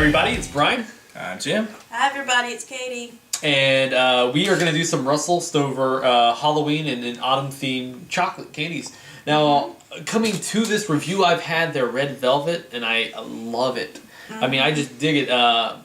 everybody, it's Brian. I'm Jim. Hi everybody, it's Katie. And we are going to do some Russell Stover Halloween and autumn themed chocolate candies. Now, coming to this review, I've had their red velvet and I love it. I mean, I just dig it.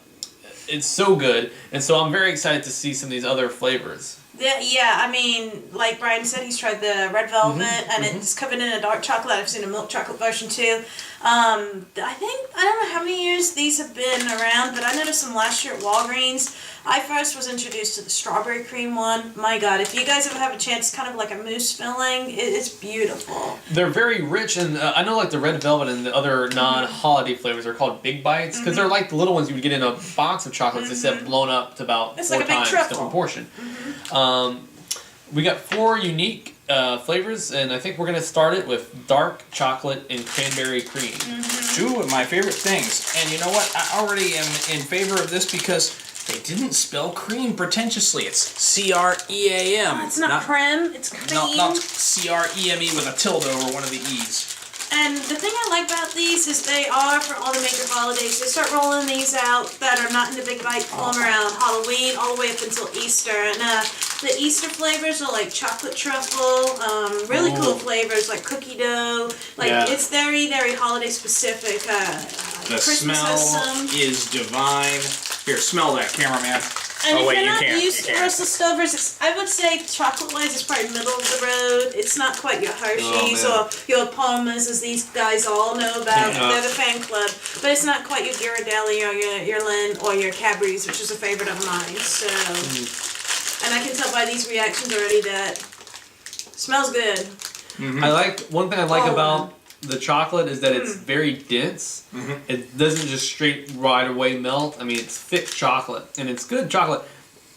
It's so good. And so I'm very excited to see some of these other flavors. Yeah, I mean, like Brian said, he's tried the red velvet, and it's covered in a dark chocolate. I've seen a milk chocolate version too. I don't know how many years these have been around, but I noticed them last year at Walgreens. I first was introduced to the strawberry cream one. My God, if you guys ever have a chance, it's kind of like a mousse filling. It's beautiful. They're very rich, and I know like the red velvet and the other non-holiday flavors are called Big Bites, because they're like the little ones you would get in a box of chocolates, except blown up to about it's 4 like a big times truffle. the proportion. We got 4 unique flavors, and I think we're going to start it with dark chocolate and cranberry cream. 2 of my favorite things. And you know what? I already am in favor of this because they didn't spell cream pretentiously. It's C-R-E-A-M. It's not creme, it's cream. Not C-R-E-M-E with a tilde over one of the E's. And the thing I like about these is they are for all the major holidays. They start rolling these out that are not in the big bite form around Halloween all the way up until Easter. And the Easter flavors are like chocolate truffle, really cool flavors like cookie dough. Like it's very, very holiday specific. The Christmas smell is divine. Here, smell that, cameraman. And oh, if wait, you're you not can't. used to Russell Stovers, I would say chocolate-wise it's probably middle of the road. It's not quite your Hershey's or your Palmas, as these guys all know about. They're the fan club. But it's not quite your Ghirardelli or your Lynn or your Cadbury's, which is a favorite of mine. So, and I can tell by these reactions already that it smells good. I like one thing I like about the chocolate is that it's very dense. It doesn't just straight right away melt. I mean, it's thick chocolate, and it's good chocolate.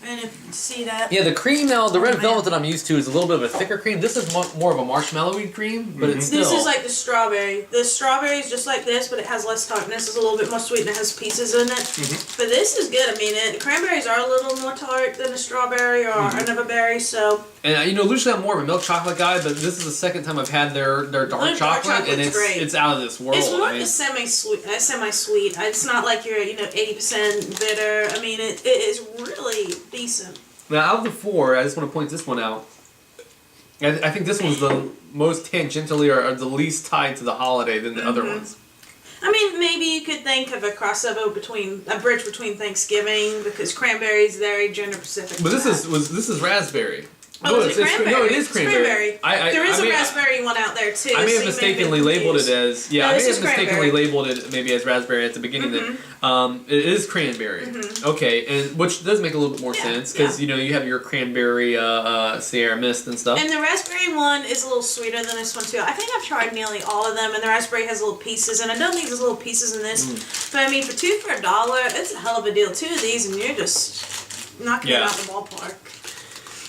And if you see that. Yeah, the cream now, the red velvet that I'm used to is a little bit of a thicker cream. This is more of a marshmallowy cream, but it's still... This is like the strawberry. The strawberry is just like this, but it has less tartness. It's a little bit more sweet and it has pieces in it. But this is good. I mean, the cranberries are a little more tart than a strawberry or another berry, so... And you know, usually I'm more of a milk chocolate guy, but this is the second time I've had their dark chocolate, and it's out of this world. It's more the semi-sweet. It's not like you're 80% bitter. I mean, it is really decent. Now, out of the 4, I just want to point this one out. I think this one's the most tangentially or the least tied to the holiday than the other ones. I mean, maybe you could think of a crossover between a bridge between Thanksgiving because cranberry is very gender Pacific. But this is raspberry. Oh, is it cranberry? No, it is cranberry. There is a raspberry one out there too. I may have mistakenly labeled it as I may have mistakenly labeled it maybe as raspberry at the beginning. It is cranberry. Okay, and which does make a little bit more sense because you have your cranberry Sierra Mist and stuff. And the raspberry one is a little sweeter than this one too. I think I've tried nearly all of them, and the raspberry has little pieces, and I don't think there's little pieces in this. But I mean, for 2 for $1, it's a hell of a deal. 2 of these, and you're just knocking it out the ballpark.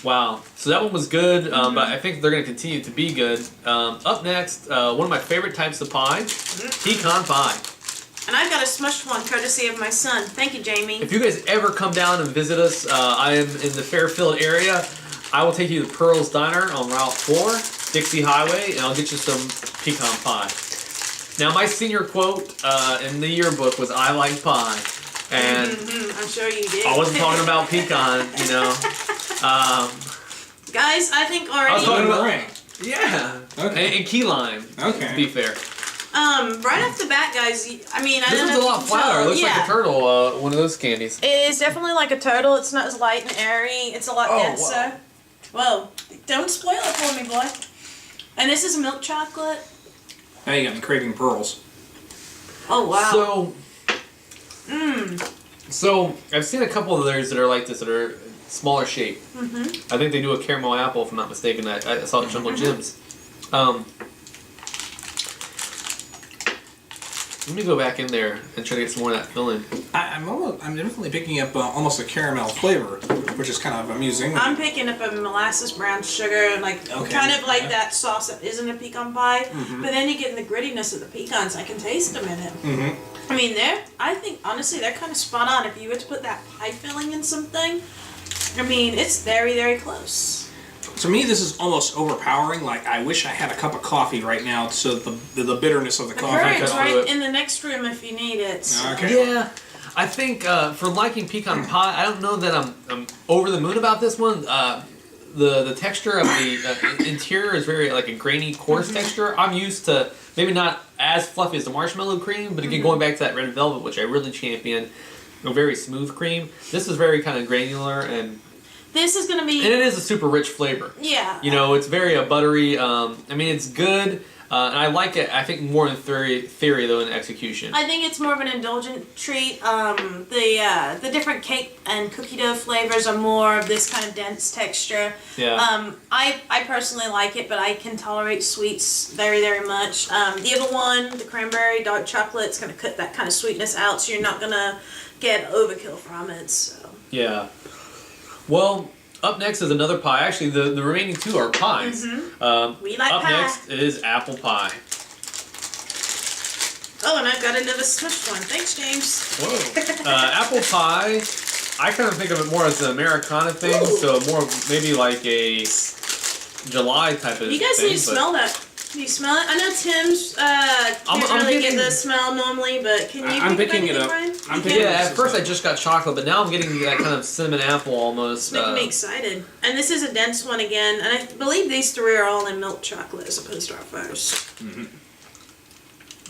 Wow. So that one was good, but I think they're going to continue to be good. Up next, one of my favorite types of pie, pecan pie. And I've got a smushed one courtesy of my son. Thank you, Jamie. If you guys ever come down and visit us, I am in the Fairfield area. I will take you to Pearl's Diner on Route 4, Dixie Highway, and I'll get you some pecan pie. Now, my senior quote in the yearbook was, "I like pie." And I'm sure you did. I wasn't talking about pecan, Guys, I think already... I was talking about... ring. Yeah. Okay. And key lime, to be fair. Right off the bat, guys, I mean, I this don't know one's a lot flatter. It looks like a turtle, one of those candies. It is definitely like a turtle. It's not as light and airy. It's a lot denser. Whoa. Don't spoil it for me, boy. And this is milk chocolate. Now you got me craving pearls. Oh, wow. So I've seen a couple of theirs that are like this, that are smaller shape. I think they do a caramel apple, if I'm not mistaken. I saw it at Jungle Jim's. Let me go back in there and try to get some more of that filling. I'm definitely picking up almost a caramel flavor, which is kind of amusing. I'm picking up a molasses brown sugar, kind of like that sauce that isn't a pecan pie. But then you get the grittiness of the pecans. I can taste them in it. I mean, I think, honestly, they're kind of spot on. If you were to put that pie filling in something, I mean, it's very, very close. To me, this is almost overpowering. Like, I wish I had a cup of coffee right now, so the bitterness of the coffee Courage, comes right in the next room if you need it. So. Okay. Yeah. I think for liking pecan pie, I don't know that I'm over the moon about this one. The texture of the interior is very like a grainy, coarse texture. I'm used to maybe not as fluffy as the marshmallow cream, but again, going back to that red velvet, which I really champion, a very smooth cream. This is very kind of granular and. This is gonna be. And it is a super rich flavor. Yeah. You know, it's very buttery. I mean, it's good. And I like it, I think, more in theory though, in execution. I think it's more of an indulgent treat. The different cake and cookie dough flavors are more of this kind of dense texture. Yeah. I personally like it, but I can tolerate sweets very, very much. The other one, the cranberry dark chocolate, is going to cut that kind of sweetness out, so you're not going to get overkill from it. So. Yeah. Well, up next is another pie. Actually, the remaining two are pies. We like up pie. next is apple pie. Oh, and I've got another smushed one. Thanks, James. Whoa. Apple pie, I kind of think of it more as an Americana thing, so more of maybe like a July type of You guys thing. need to smell that. Can you smell it? I know Tim's can't really get the smell normally, but can you? I'm pick picking it anything, up. Brian? I'm You picking can? it Yeah, up. at first I just got chocolate, but now I'm getting that kind of cinnamon apple almost. It's making me excited. And this is a dense one again, and I believe these three are all in milk chocolate as opposed to our first.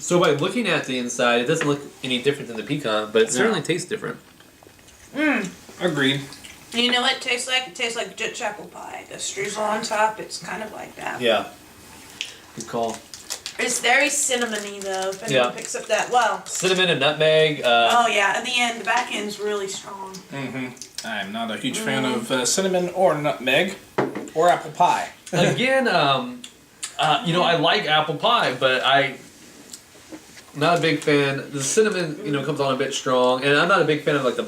So by looking at the inside, it doesn't look any different than the pecan, but it certainly tastes different. Agreed. And you know what it tastes like? It tastes like Dutch apple pie. The streusel on top, it's kind of like that. Yeah. Good call. It's very cinnamony though, if anyone picks up that. Well, Cinnamon and nutmeg. oh yeah, at the end, the back end's really strong. I'm not a huge fan of cinnamon or nutmeg or apple pie. Again, you know, I like apple pie, but I'm not a big fan. The cinnamon, you know, comes on a bit strong, and I'm not a big fan of like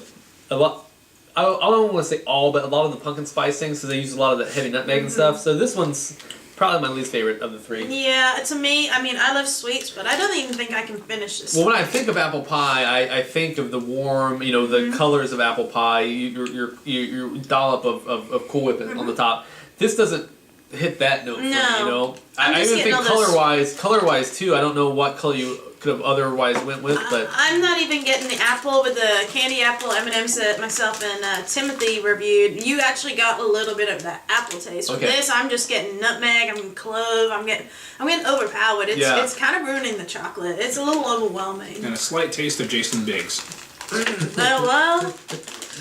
a lot. I don't want to say all, but a lot of the pumpkin spice things, so they use a lot of the heavy nutmeg and stuff. So this one's probably my least favorite of the three. Yeah, to me, I mean, I love sweets, but I don't even think I can finish this. Well, when I think of apple pie, I think of the warm, you know, the colors of apple pie, your dollop of Cool Whip on the top. This doesn't hit that note for me, you know. I even think color-wise too. I don't know what color you could have otherwise went with, but I'm not even getting the apple with the candy apple M&Ms that myself and Timothy reviewed. You actually got a little bit of that apple taste. With this, I'm just getting nutmeg. I'm getting clove. I'm getting overpowered. It's kind of ruining the chocolate. It's a little overwhelming. And a slight taste of Jason Biggs. Oh well.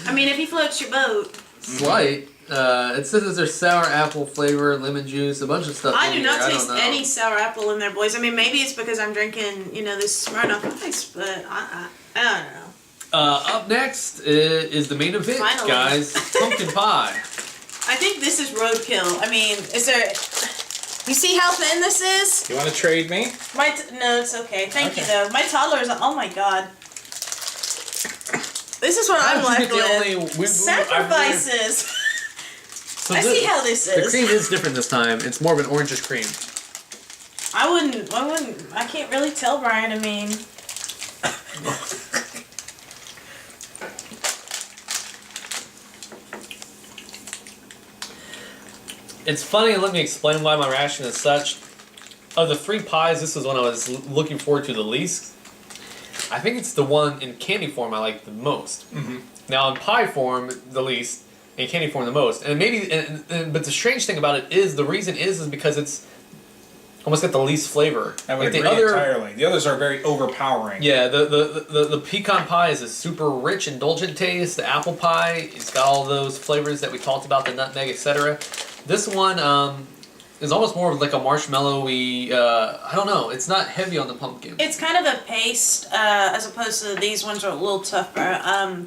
I mean, if he floats your boat. slight. It says there's sour apple flavor, lemon juice, a bunch of stuff. I do not here. taste any sour apple in there, boys. I mean, maybe it's because I'm drinking, you know, this Smirnoff Ice, but I don't know. Up next is the main event, Finally. guys. Pumpkin pie. I think this is roadkill. I mean, is there... You see how thin this is? You want to trade me? No, it's okay. Thank you, though. My toddler is... Oh, my God. This is what I'm left with. Sacrifices. So I see how this The is. cream is different this time. It's more of an orangish cream. I can't really tell, Brian. I mean... It's funny, let me explain why my reaction is such. Of the three pies, this was one I was looking forward to the least. I think it's the one in candy form I like the most. Now in pie form, the least. In candy form, the most. And maybe, but the strange thing about it is, the reason is because it's almost got the least flavor. I would like agree entirely. The others are very overpowering. Yeah, the pecan pie is a super rich, indulgent taste. The apple pie, it's got all those flavors that we talked about, the nutmeg, etc. This one is almost more of like a marshmallowy, I don't know, it's not heavy on the pumpkin. It's kind of a paste, as opposed to these ones are a little tougher.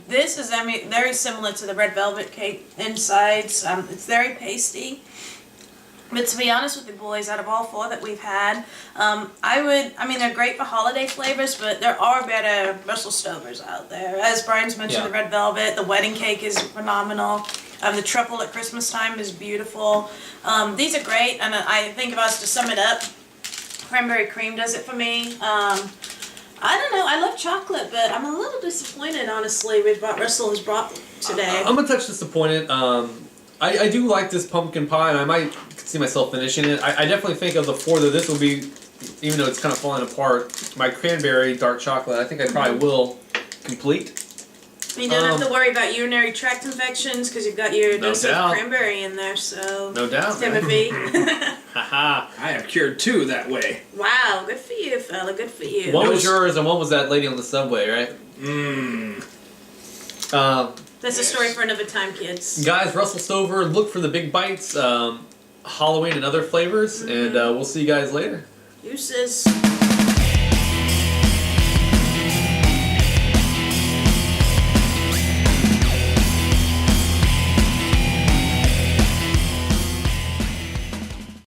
This is very similar to the red velvet cake insides. It's very pasty. But to be honest with you boys, out of all four that we've had, I mean, they're great for holiday flavors, but there are better Brussels Stovers out there. As Brian's mentioned, the red velvet, the wedding cake is phenomenal. The truffle at Christmas time is beautiful. These are great, and I think if I was to sum it up, cranberry cream does it for me. I don't know, I love chocolate, but I'm a little disappointed, honestly, with what Russell has brought today. I'm a touch disappointed. I do like this pumpkin pie, and I might see myself finishing it. I definitely think of the four that this will be, even though it's kind of falling apart, my cranberry dark chocolate, I think I probably will complete. You don't have to worry about urinary tract infections because you've got your dose of cranberry in there, so... No doubt, Timothy. Haha. I have cured 2 that way. Wow, good for you, fella. Good for you. One was yours and one was that lady on the subway, right? That's a story for another time, kids. Guys, Russell Stover, look for the big bites, Halloween and other flavors, and we'll see you guys later. Deuces.